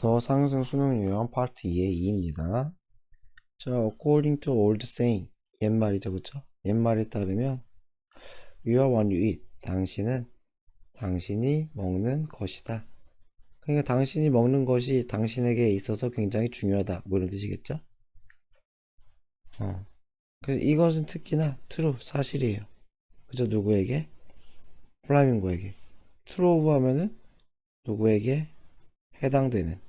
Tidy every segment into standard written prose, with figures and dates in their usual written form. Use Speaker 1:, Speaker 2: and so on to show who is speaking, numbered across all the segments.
Speaker 1: 더 상승 수능 유형 파트 2의 2입니다. 자, according to old saying, 옛말이죠, 그쵸? 옛말에 따르면 you are what you eat. 당신은 당신이 먹는 것이다. 그러니까 당신이 먹는 것이 당신에게 있어서 굉장히 중요하다. 뭐 이런 뜻이겠죠? 그래서 이것은 특히나 true, 사실이에요. 그죠? 누구에게? 플라밍고에게. true of 하면은 누구에게 해당되는.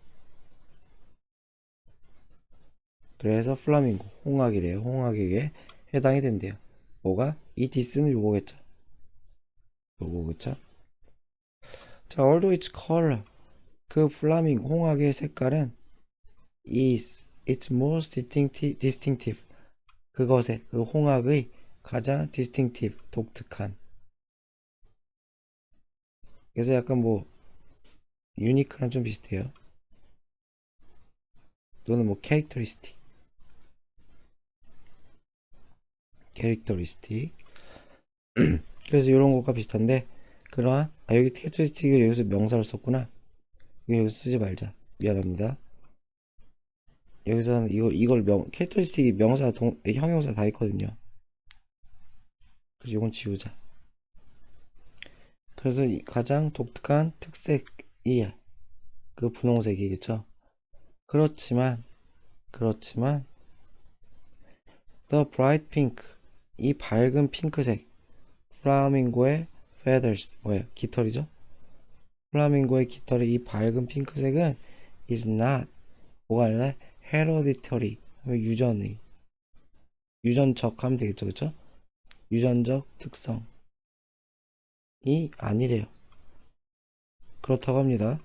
Speaker 1: 그래서 플라밍고, 홍학이래요. 홍학에게 해당이 된대요. 뭐가? 이 디스는 요거겠죠. 요거, 그쵸? 자, although its color, 그 플라밍고, 홍학의 색깔은 is its most distinctive, 그것의, 그 홍학의 가장 distinctive, 독특한. 그래서 약간 뭐 유니크랑 좀 비슷해요. 또는 뭐 캐릭터리스틱. 그래서 이런 것과 비슷한데, 그러한 여기 캐릭터리스틱을 여기서 명사로 썼구나. 여기서 쓰지 말자. 미안합니다. 여기서는 이걸 캐릭터리스틱이 명사, 형용사 다 있거든요. 그래서 이건 지우자. 그래서 가장 독특한 특색이야. 그 분홍색이겠죠. 그렇지만 the bright pink, 이 밝은 핑크색, 플라밍고의 feathers, 뭐예요? 깃털이죠. 플라밍고의 깃털의 이 밝은 핑크색은 is not, 뭐가 아니라 hereditary, 유전적 하면 되겠죠, 그쵸? 유전적 특성이 아니래요. 그렇다고 합니다.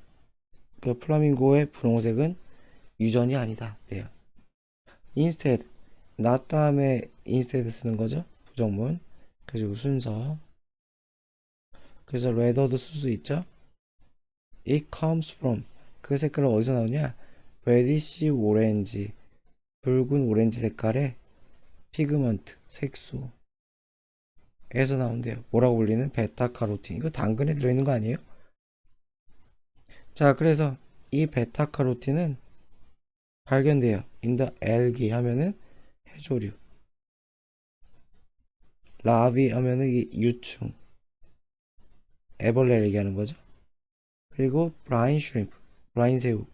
Speaker 1: 그 플라밍고의 분홍색은 유전이 아니다. 래요. instead, not 다음에 instead 쓰는 거죠. 부정문. 그리고 순서. 그래서 rather도 쓸 수 있죠. It comes from, 그 색깔은 어디서 나오냐? reddish orange, 붉은 오렌지 색깔의 피그먼트, 색소에서 나온대요. 뭐라고 불리는? 베타카로틴. 이거 당근에 들어있는 거 아니에요? 자, 그래서 이 베타카로틴은 발견돼요. in the algae 하면은 해조류, 라비 하면은 유충, 애벌레를 얘기하는 거죠. 그리고 브라인 슈림프, 브라인 새우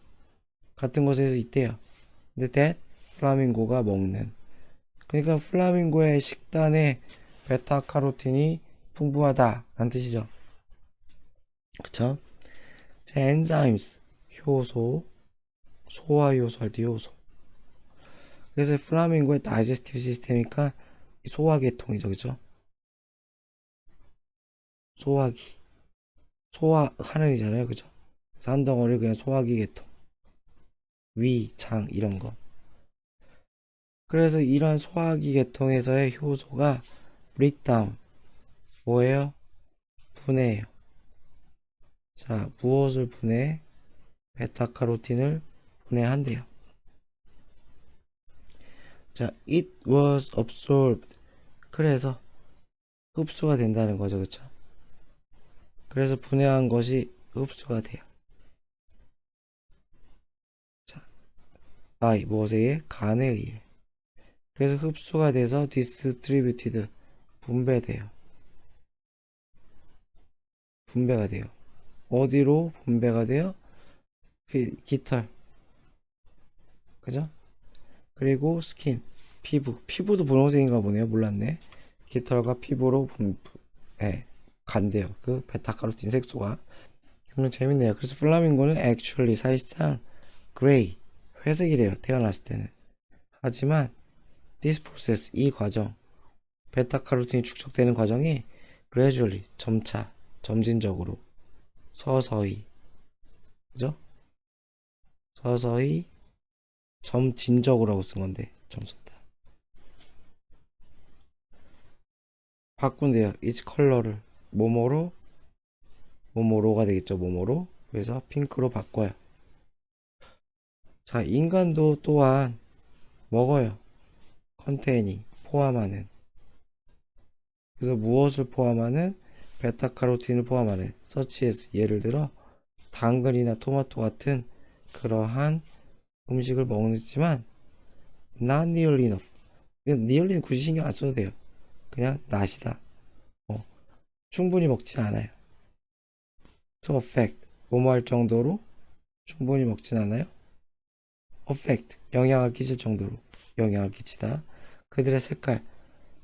Speaker 1: 같은 곳에서 있대요. 근데 that 플라밍고가 먹는, 그러니까 플라밍고의 식단에 베타카로틴이 풍부하다 라는 뜻이죠. 그쵸? 자, enzymes, 효소, 소화 효소 할 때 효소. 그래서 플라밍고의 다이제스티브 시스템이니까 소화계통이죠. 그쵸? 소화기, 소화하는이잖아요. 그죠? 그래서 한 덩어리 그냥 소화기 계통, 위, 장 이런 거. 그래서 이런 소화기 계통에서의 효소가 breakdown, 뭐예요? 분해예요. 자, 무엇을 분해? 베타카로틴을 분해한대요. 자, it was absorbed. 그래서 흡수가 된다는 거죠. 그쵸? 그래서 분해한 것이 흡수가 돼요. 자, 무엇에 의해? 간에 의해. 그래서 흡수가 돼서 distributed, 분배돼요. 분배가 돼요. 어디로 분배가 돼요? 깃털. 그죠? 그리고 스킨, 피부도 분홍색인가 보네요. 몰랐네. 깃털과 피부로 간대요. 그 베타카로틴 색소가. 그럼 재밌네요. 그래서 플라밍고는 actually 사실상 gray, 회색이래요. 태어났을 때는. 하지만 this process, 이 과정, 베타카로틴이 축적되는 과정이 gradually, 점차, 점진적으로, 서서히, 그죠? 서서히, 점진적으로 하고 쓴 건데 점 썼다. 바꾼대요. its 컬러를 모모로가 되겠죠. 모모로. 그래서 핑크로 바꿔요. 자, 인간도 또한 먹어요. 컨테이닝, 포함하는. 그래서 무엇을 포함하는? 베타카로틴을 포함하는. such as, 예를 들어 당근이나 토마토 같은 그러한 음식을 먹지만 not nearly enough. nearly는 굳이 신경 안 써도 돼요. 그냥 not이다. 충분히 먹진 않아요. to affect, 뭐뭐 할 정도로 충분히 먹진 않아요. affect, 영향을 끼칠 정도로 영향을 끼치다. 그들의 색깔,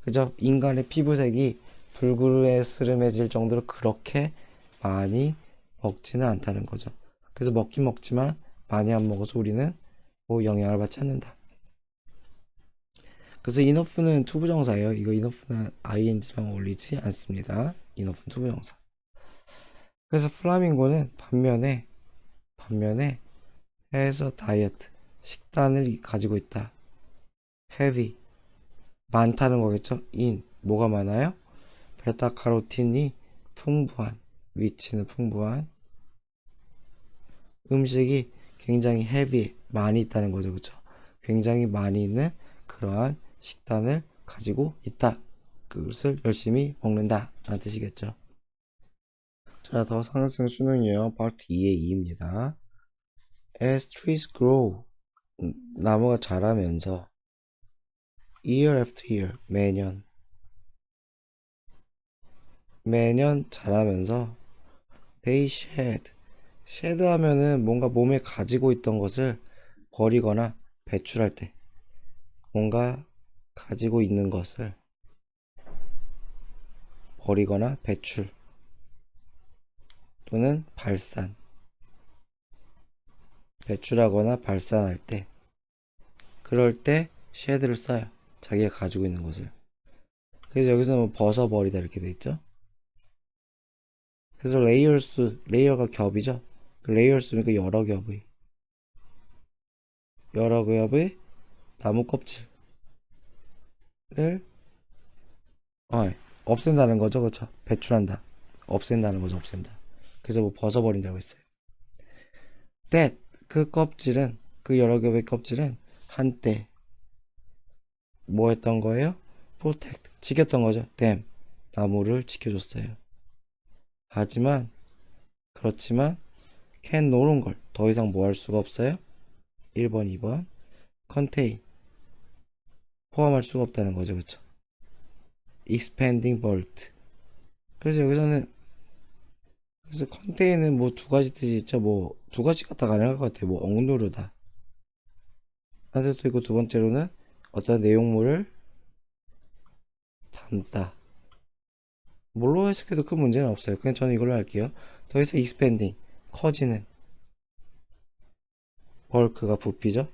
Speaker 1: 그저 인간의 피부색이 불그스름해질 정도로 그렇게 많이 먹지는 않다는 거죠. 그래서 먹긴 먹지만 많이 안 먹어서 우리는 뭐 영향을 받지 않는다. 그래서 enough는 투부정사예요. 이거 enough는 ing랑 어울리지 않습니다. enough는 투부정사. 그래서 플라밍고는 반면에 해서 다이어트, 식단을 가지고 있다. heavy, 많다는 거겠죠. in, 뭐가 많아요? 베타카로틴이 풍부한, 위치는 풍부한 음식이 굉장히 heavy, 많이 있다는 거죠. 그쵸? 굉장히 많이 있는 그러한 식단을 가지고 있다. 그것을 열심히 먹는다 라는 뜻이겠죠. 자, 더 상승 수능 유형 파트 2의 2입니다. As trees grow, 나무가 자라면서 year after year, 매년 자라면서 they shed 하면은 뭔가 몸에 가지고 있던 것을 버리거나 배출할 때, 뭔가 가지고 있는 것을 버리거나 배출 또는 배출하거나 발산할 때, 그럴 때 shed를 써요. 자기가 가지고 있는 것을. 그래서 여기서 뭐 벗어버리다 이렇게 돼 있죠. 그래서 레이어가 겹이죠. 레이어스니까 여러 겹의 나무 껍질을 없앤다는 거죠. 그렇죠? 배출한다. 없앤다는 거죠. 없앤다. 그래서 뭐 벗어버린다고 했어요. that, 그 여러 겹의 껍질은 한때 뭐 했던 거예요? protect, 지켰던 거죠. them, 나무를 지켜줬어요. 그렇지만 can no longer, 더 이상 뭐 할 수가 없어요? 1번, 2번 contain, 포함할 수가 없다는 거죠. 그쵸? expanding bolt. 그래서 여기서는 contain은 뭐 두 가지 뜻이 있죠. 뭐 두 가지가 다 가능할 것 같아요. 뭐 억누르다 한 뜻도 있고, 두 번째로는 어떤 내용물을 담다. 뭘로 해석해도 큰 문제는 없어요. 그냥 저는 이걸로 할게요. 더 이상 expanding, 커지는, bulk가 부피죠.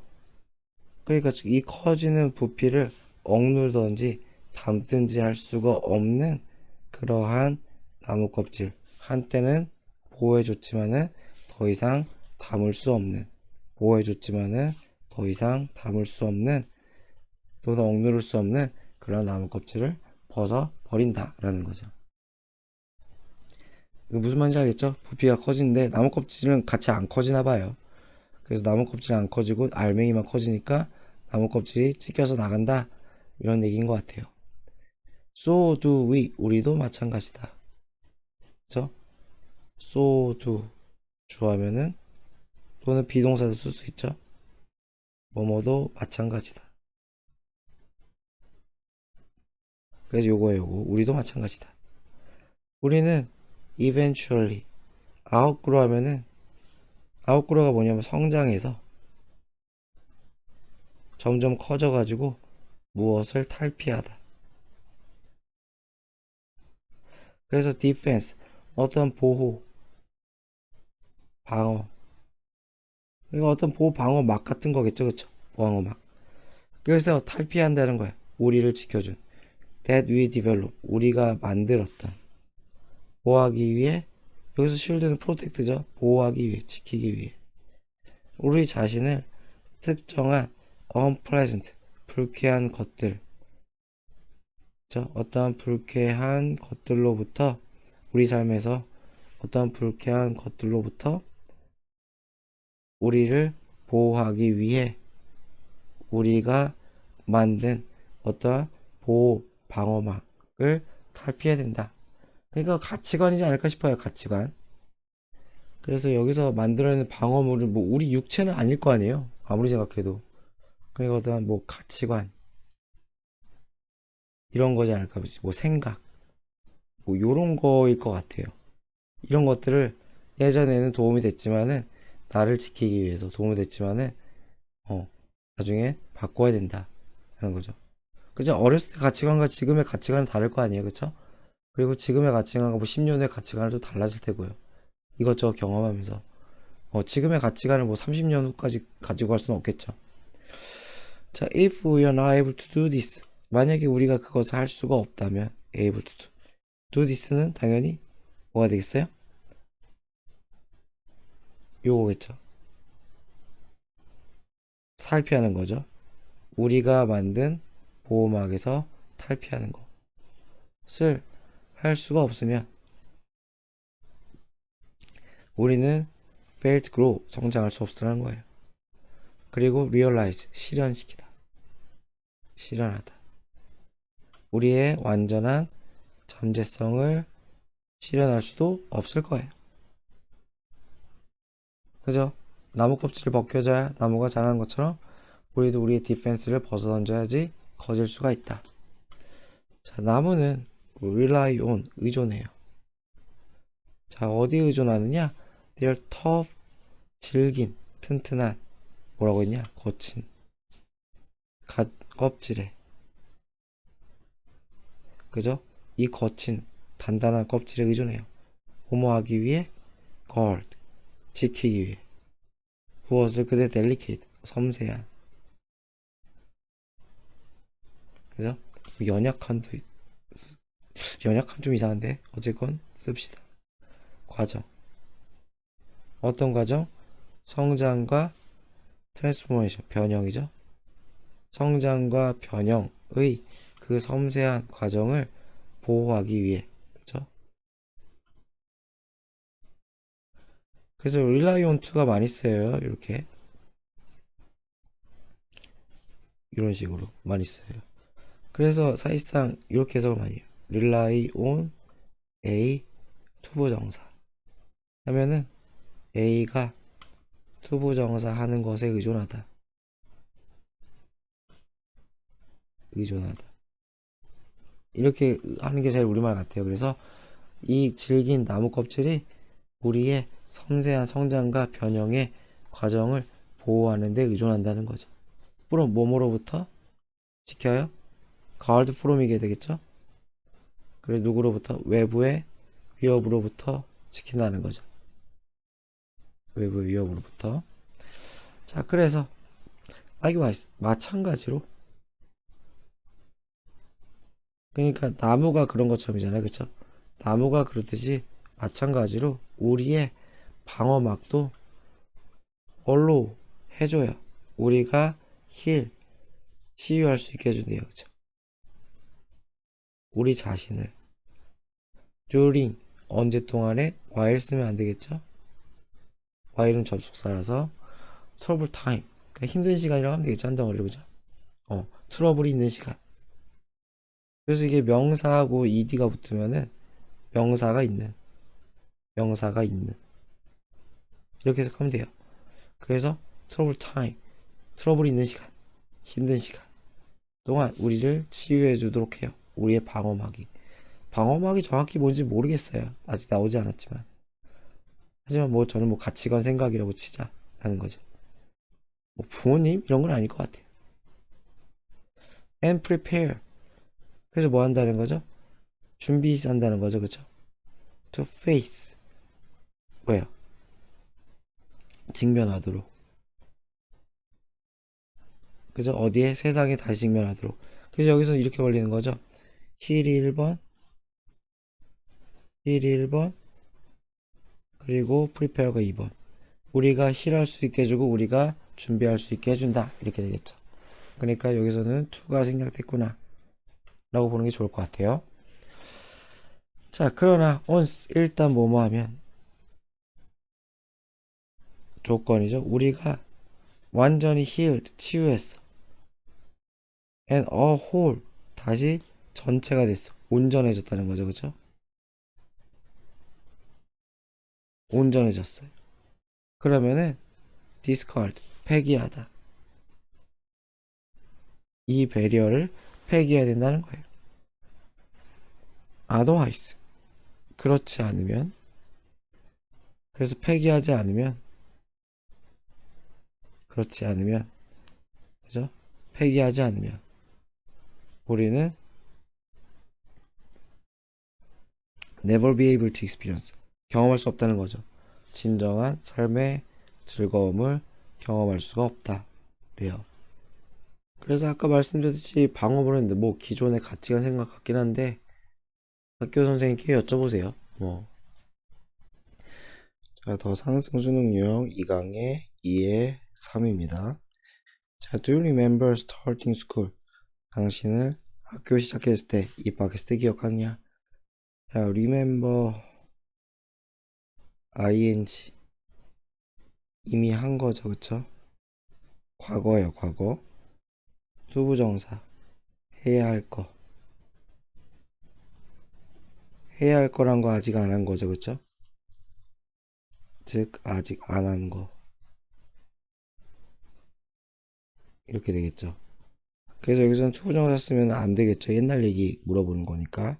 Speaker 1: 그러니까 이 커지는 부피를 억누르든지 담든지 할 수가 없는 그러한 나무 껍질, 한때는 보호해줬지만은 더 이상 담을 수 없는, 보호해줬지만은 더 이상 담을 수 없는 또는 억누를 수 없는 그런 나무 껍질을 벗어 버린다 라는 거죠. 이거 무슨 말인지 알겠죠? 부피가 커지는데 나무 껍질은 같이 안 커지나 봐요. 그래서 나무 껍질이 안 커지고 알맹이만 커지니까 나무 껍질이 찢겨서 나간다, 이런 얘기인 것 같아요. So do we, 우리도 마찬가지다. 그쵸? So do, 주하면은 또는 비동사도 쓸 수 있죠. 뭐뭐도 마찬가지다. 그래서 요거 우리도 마찬가지다. 우리는 eventually, outgrow 하면은 outgrow가 뭐냐면 성장해서 점점 커져가지고 무엇을 탈피하다. 그래서 defense, 어떤 보호, 방어, 이거 어떤 보호 방어 막 같은 거겠죠. 그쵸? 방어 막. 그래서 탈피한다는 거야. 우리를 지켜준 that we develop, 우리가 만들었던, 보호하기 위해, 여기서 shield는 protect죠. 보호하기 위해, 지키기 위해 우리 자신을 특정한 unpleasant, 불쾌한 것들, 어떠한 불쾌한 것들로부터, 우리 삶에서 어떠한 불쾌한 것들로부터 우리를 보호하기 위해 우리가 만든 어떠한 보호 방어막을 탈피해야 된다. 그러니까 가치관이지 않을까 싶어요. 가치관. 그래서 여기서 만들어내는 방어물은 뭐 우리 육체는 아닐 거 아니에요. 아무리 생각해도. 그러니까 어떠한 뭐 가치관 이런 거지 않을까. 뭐 생각 뭐 요런 거일 것 같아요. 이런 것들을 예전에는 도움이 됐지만은 나를 지키기 위해서 도움이 됐지만은 어 나중에 바꿔야 된다 하는 거죠. 그죠? 어렸을 때 가치관과 지금의 가치관은 다를 거 아니에요, 그쵸? 그리고 지금의 가치관과 뭐 10년 후의 가치관은 또 달라질 테고요. 이것저것 경험하면서 지금의 가치관을 뭐 30년 후까지 가지고 갈 수는 없겠죠. 자, if we are not able to do this, 만약에 우리가 그것을 할 수가 없다면 able to do this는 당연히 뭐가 되겠어요? 요거겠죠. 탈피하는 거죠. 우리가 만든 보호막에서 탈피하는 것을 할 수가 없으면 우리는 fail to grow, 성장할 수 없다는 거예요. 그리고 realize, 실현시키다, 실현하다. 우리의 완전한 잠재성을 실현할 수도 없을 거예요. 그죠? 나무 껍질을 벗겨져야 나무가 자라는 것처럼 우리도 우리의 디펜스를 벗어던져야지 거질 수가 있다. 자, 나무는 rely on, 의존해요. 자, 어디에 의존하느냐? They're tough, 질긴, 튼튼한, 뭐라고 했냐? 거친, 껍질에. 그죠? 이 거친, 단단한 껍질에 의존해요. 보호하기 위해, guard, 지키기 위해. 무엇을 그대 delicate, 섬세한. 그죠? 연약한 좀 이상한데? 어쨌건 씁시다. 과정. 어떤 과정? 성장과 트랜스포메이션, 변형이죠. 성장과 변형의 그 섬세한 과정을 보호하기 위해. 그죠? 그래서 rely on to가 많이 쓰여요. 이렇게. 이런 식으로 많이 써요. 그래서 사실상 이렇게 해석을 많이 해요. rely on A 투부정사 하면은 A가 투부정사 하는 것에 의존하다. 의존하다. 이렇게 하는 게 제일 우리말 같아요. 그래서 이 질긴 나무 껍질이 우리의 섬세한 성장과 변형의 과정을 보호하는 데 의존한다는 거죠. 그럼 뭐뭐로부터 지켜요? guard from이게 되겠죠? 그리고 누구로부터? 외부의 위협으로부터 지킨다는 거죠. 외부의 위협으로부터. 자, 그래서 likewise, 마찬가지로, 그러니까 나무가 그런 것처럼이잖아요, 그쵸? 나무가 그렇듯이 마찬가지로 우리의 방어막도 얼로 해줘요. 우리가 치유할 수 있게 해준대요, 그쵸? 우리 자신을 during, 언제 동안에 while 쓰면 안 되겠죠? while은 접속사라서 trouble time, 그러니까 힘든 시간이라고 하면 되겠죠? 한 덩어리로, 그죠? 트러블이 있는 시간. 그래서 이게 명사하고 ed가 붙으면은 명사가 있는 이렇게 해석하면 돼요. 그래서 트러블 타임, 트러블이 있는 시간, 힘든 시간 동안 우리를 치유해 주도록 해요. 우리의 방어막이 정확히 뭔지 모르겠어요. 아직 나오지 않았지만. 하지만 뭐 저는 뭐 가치관 생각이라고 치자 하는 거죠. 뭐 부모님 이런 건 아닐 것 같아요. and prepare, 그래서 뭐 한다는 거죠? 준비한다는 거죠, 그쵸? to face, 뭐예요? 직면하도록. 그죠? 어디에? 세상에 다시 직면하도록. 그래서 여기서 이렇게 걸리는 거죠. 힐이 1번, 그리고 prepare가 2번. 우리가 힐할 수 있게 해주고 우리가 준비할 수 있게 해준다. 이렇게 되겠죠. 그러니까 여기서는 to가 생략됐구나 라고 보는 게 좋을 것 같아요. 자, 그러나 once, 일단 뭐뭐 하면 조건이죠. 우리가 완전히 healed, 치유했어. and a whole, 다시 전체가 됐어. 온전해졌다는 거죠. 그쵸? 온전해졌어요. 그러면은 discard, 폐기하다. 이 배리어를 폐기해야 된다는 거예요. otherwise, 그렇지 않으면, 그래서 폐기하지 않으면, 그렇지 않으면, 그죠? 폐기하지 않으면 우리는 never be able to experience, 경험할 수 없다는 거죠. 진정한 삶의 즐거움을 경험할 수가 없다. 그래요. 그래서 아까 말씀드렸듯이 방어를 했는데 뭐 기존의 가치관 생각 같긴 한데 학교 선생님께 여쭤보세요. 뭐. 자, 더 상승 수능 유형 2강의 2의 3입니다. 자, do you remember starting school? 당신을 학교 시작했을 때, 입학했을 때 기억하냐? 자, remember ing 이미 한 거죠, 그쵸? 과거예요, 과거. 투부정사 해야 할 거, 해야 할 거란 거 아직 안 한 거죠, 그쵸? 즉 아직 안 한 거 이렇게 되겠죠. 그래서 여기서는 투부정사 쓰면 안 되겠죠. 옛날 얘기 물어보는 거니까.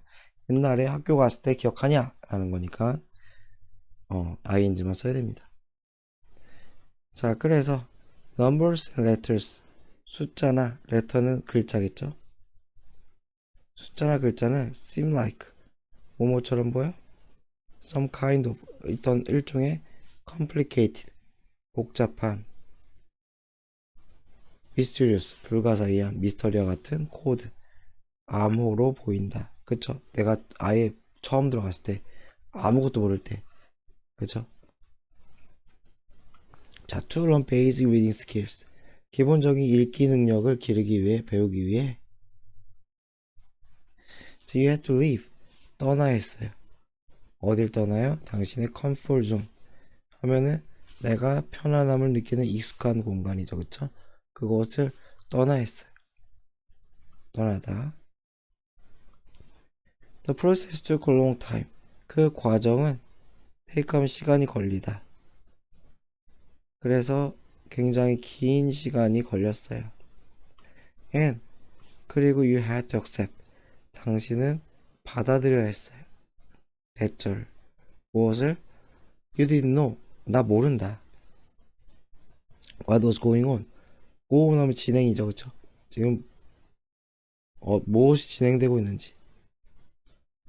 Speaker 1: 옛날에 학교 갔을 때 기억하냐? 라는 거니까 ing만 써야 됩니다. 자, 그래서 numbers and letters, 숫자나 letter는 글자겠죠. 숫자나 글자는 seem like, 뭐뭐처럼 보여? some kind of, 어떤 일종의 complicated, 복잡한, mysterious, 불가사의한, 미스터리와 같은 코드, 암호로 보인다. 그쵸? 내가 아예 처음 들어갔을 때 아무것도 모를 때, 그쵸? 자, to learn basic reading skills, 기본적인 읽기 능력을 기르기 위해, 배우기 위해 so you had to leave, 떠나야 했어요. 어딜 떠나요? 당신의 comfort zone 하면은 내가 편안함을 느끼는 익숙한 공간이죠, 그쵸? 그곳을 떠나야 했어요. 떠나다. The process took a long time, 그 과정은 테이크하면 시간이 걸리다. 그래서 굉장히 긴 시간이 걸렸어요. And 그리고 you had to accept, 당신은 받아들여야 했어요. 대절 무엇을? You didn't know, 나 모른다. What was going on? go on 하면 진행이죠, 그쵸? 지금 무엇이 진행되고 있는지,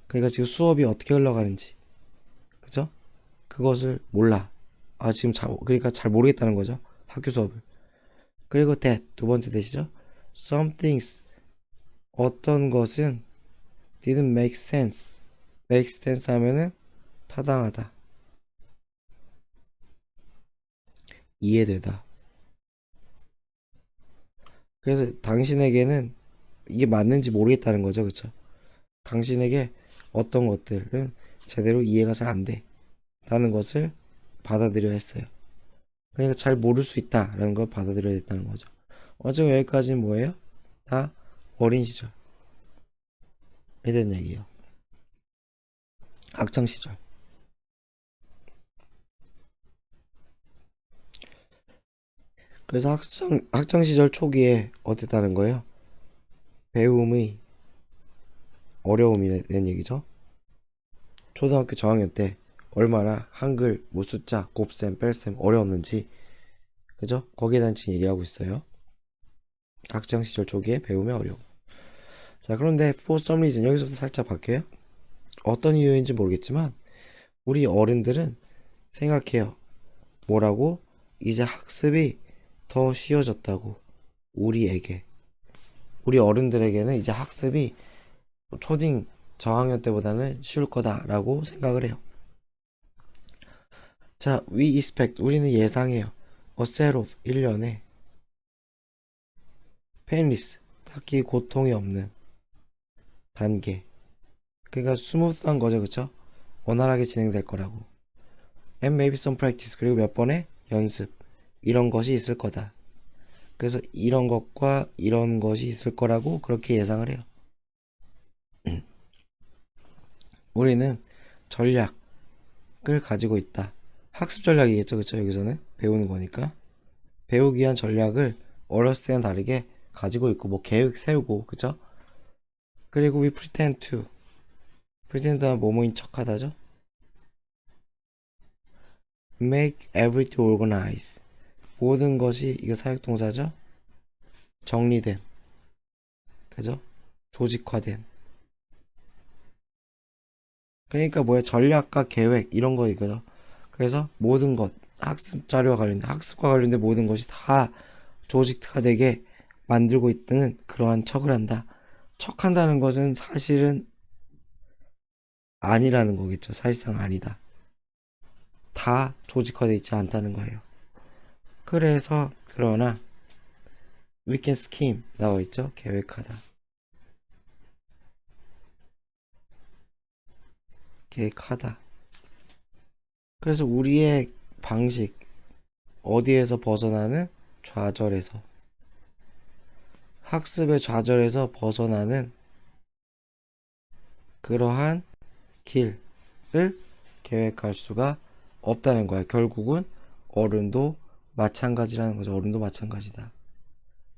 Speaker 1: 그러니까 지금 수업이 어떻게 흘러가는지, 그죠? 그것을 몰라. 그러니까 잘 모르겠다는 거죠, 학교 수업을. 그리고 that, 두 번째 대시죠. Some things, 어떤 것은 didn't make sense. make sense 하면은 타당하다, 이해되다. 그래서 당신에게는 이게 맞는지 모르겠다는 거죠, 그쵸? 당신에게 어떤 것들은 제대로 이해가 잘 안 돼. 라는 것을 받아들여야 했어요. 그러니까 잘 모를 수 있다라는 걸 받아들여야 됐다는 거죠. 어제 여기까지는 뭐예요? 다 어린 시절에 대한 얘기예요. 학창 시절. 그래서 학창 시절 초기에 어땠다는 거예요? 배움의 어려움이 된 얘기죠. 초등학교 저학년 때 얼마나 한글, 뭐 숫자, 곱셈, 뺄셈 어려웠는지, 그죠? 거기에 대한 지금 얘기하고 있어요. 학창 시절 초기에 배움의 어려움. 자, 그런데 for some reason 여기서부터 살짝 바뀌어요. 어떤 이유인지 모르겠지만 우리 어른들은 생각해요. 뭐라고? 이제 학습이 더 쉬워졌다고. 우리에게. 우리 어른들에게는 이제 학습이 초딩 저학년 때보다는 쉬울 거다라고 생각을 해요. 자, we expect, 우리는 예상해요. a set of, 1년에 painless, 딱히 고통이 없는 단계. 그러니까 스무스한 거죠, 그쵸? 원활하게 진행될 거라고. And maybe some practice, 그리고 몇 번의 연습, 이런 것이 있을 거다. 그래서 이런 것과 이런 것이 있을 거라고 그렇게 예상을 해요. 우리는 전략을 가지고 있다. 학습 전략이겠죠. 그쵸? 여기서는 배우는 거니까. 배우기 위한 전략을 어렸을 때는 다르게 가지고 있고, 뭐 계획 세우고, 그쵸? 그리고 we pretend to. pretend는 뭐뭐인 척 하다죠? make everything organize. 모든 것이, 이거 사역동사죠? 정리된. 그죠? 조직화된. 그러니까 뭐야? 전략과 계획, 이런 거 이거죠. 그래서 모든 것, 학습 자료와 관련된, 학습과 관련된 모든 것이 다 조직화되게 만들고 있다는 그러한 척을 한다. 척한다는 것은 사실은 아니라는 거겠죠. 사실상 아니다. 다 조직화되어 있지 않다는 거예요. 그래서 그러나 we can scheme 나와 있죠. 계획하다. 계획하다. 그래서 우리의 방식 어디에서 벗어나는 좌절에서 학습의 좌절에서 벗어나는 그러한 길을 계획할 수가 없다는 거야. 결국은 어른도 마찬가지라는 거죠. 어른도 마찬가지다.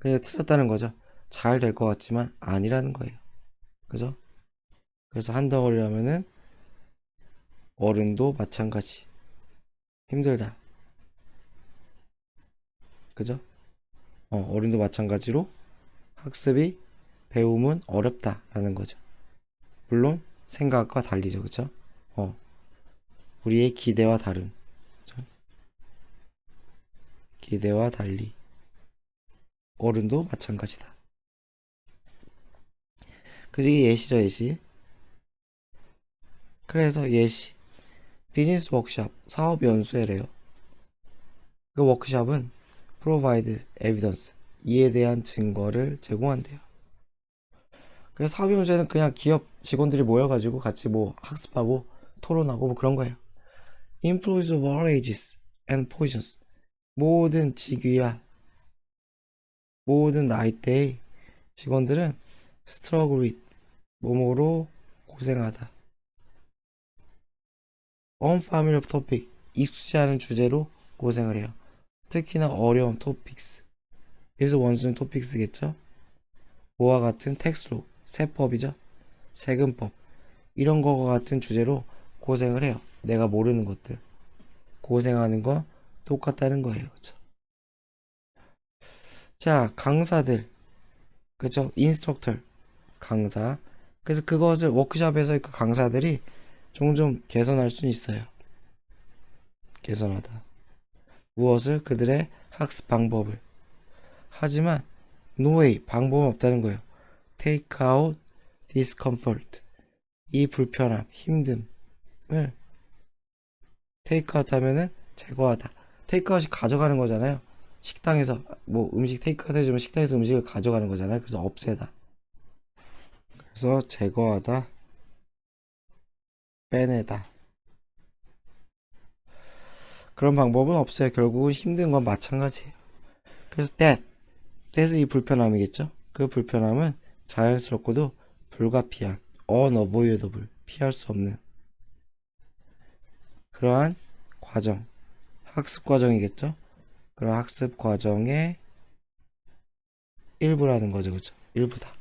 Speaker 1: 그냥 틀렸다는 거죠. 잘 될 것 같지만 아니라는 거예요. 그죠? 그래서 한 덩어리 하면은 어른도 마찬가지. 힘들다. 그죠? 어른도 마찬가지로 학습이 배움은 어렵다라는 거죠. 물론 생각과 달리죠. 그죠? 어, 우리의 기대와 다른. 그죠? 기대와 달리. 어른도 마찬가지다. 그게 예시죠, 예시. 그래서 예시. 비즈니스 워크샵, 사업 연수회래요. 그 워크샵은 provide evidence, 이에 대한 증거를 제공한대요. 그래서 사업 연수회는 그냥 기업 직원들이 모여가지고 같이 뭐 학습하고 토론하고 뭐 그런 거예요. Employees of all ages and positions, 모든 직위와 모든 나이대의 직원들은 struggle with, 몸으로 고생하다. unfamiliar topic, 익숙지 않은 주제로 고생을 해요. 특히나 어려운 topics. 여기서 원수는 topics겠죠? 뭐와 같은 텍스로, 세법이죠? 세금법. 이런 거와 같은 주제로 고생을 해요. 내가 모르는 것들. 고생하는 거 똑같다는 거예요. 그쵸? 자, 강사들. 그죠? 인스트럭터. 강사. 그래서 그것을 워크숍에서 그 강사들이 종종 개선할 수는 있어요. 개선하다. 무엇을? 그들의 학습 방법을. 하지만 no way, 방법은 없다는 거예요. take out discomfort, 이 불편함, 힘듦을 take out 하면은 제거하다. take out이 가져가는 거잖아요. 식당에서 뭐 음식 테이크 아웃 해주면 식당에서 음식을 가져가는 거잖아요. 그래서 없애다. 그래서 제거하다, 빼내다. 그런 방법은 없어요. 결국은 힘든 건 마찬가지예요. 그래서 that은 이 불편함이겠죠. 그 불편함은 자연스럽고도 불가피한, unavoidable, 피할 수 없는 그러한 과정, 학습 과정이겠죠. 그런 학습 과정의 일부라는 거죠. 그죠? 일부다.